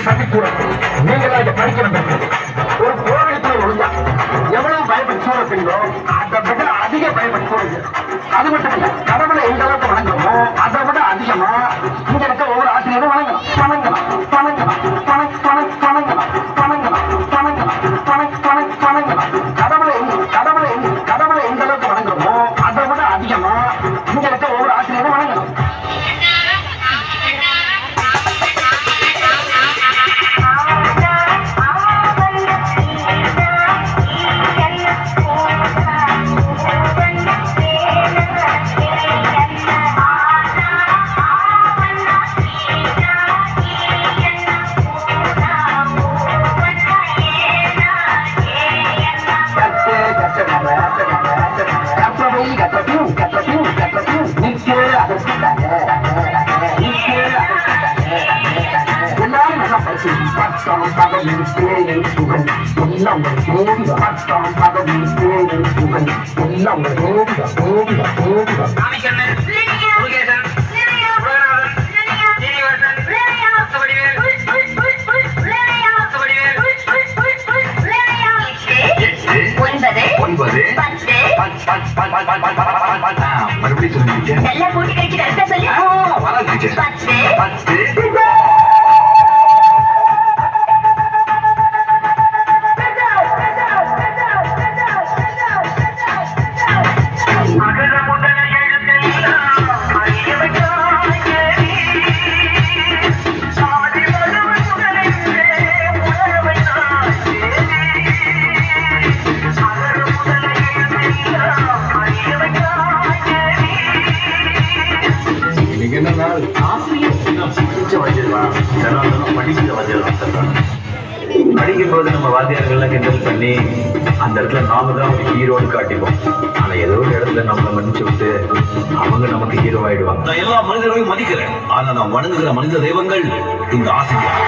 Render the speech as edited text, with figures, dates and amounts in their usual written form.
பள்ளிக்கூடம் நீங்களா இங்க படிக்க வந்திருக்கீங்க. ஒரு கோவிலுக்குள்ள ஒழுங்கா எவ்வளவு பயப்பட்டு சூழப்பீங்களோ அதை விட அதிக பயப்பட்டு சூழல். அது மட்டும் இல்ல, கடவுளை எந்த அளவுக்கு வணங்குறோமோ அதை விட அதிகமா இங்க இருக்க ஒவ்வொரு ஆசிரியரும் வணங்கணும் வணங்கணும் வணங்கணும் வணங்கணும் வணங்கணும் வணங்கணும் வணங்கணும் வணங்கணும். கடவுளை கடவுளை எந்த அளவுக்கு வணங்குறோமோ அதை விட அதிகமா இங்க இருக்க ஒவ்வொரு ஆசிரியரும் வணங்கணும். எல்லாம் கூட்டி கழிச்சு சொல்லி படிக்கும் போது நம்ம வாத்தியார்கள்லாம் கிண்டல் பண்ணி அந்த இடத்துல நாம தான் ஒரு ஹீரோன்னு காட்டிப்போம். ஆனா ஏதோ ஒரு இடத்துல நம்மளை மன்னிச்சு விட்டு அவங்க நமக்கு ஹீரோ ஆயிடுவாங்க. நான் எல்லா மனிதர்களையும் மதிக்கிறேன். ஆனா நான் வணங்குகிற மனித தெய்வங்கள் இந்த ஆசிரியர்.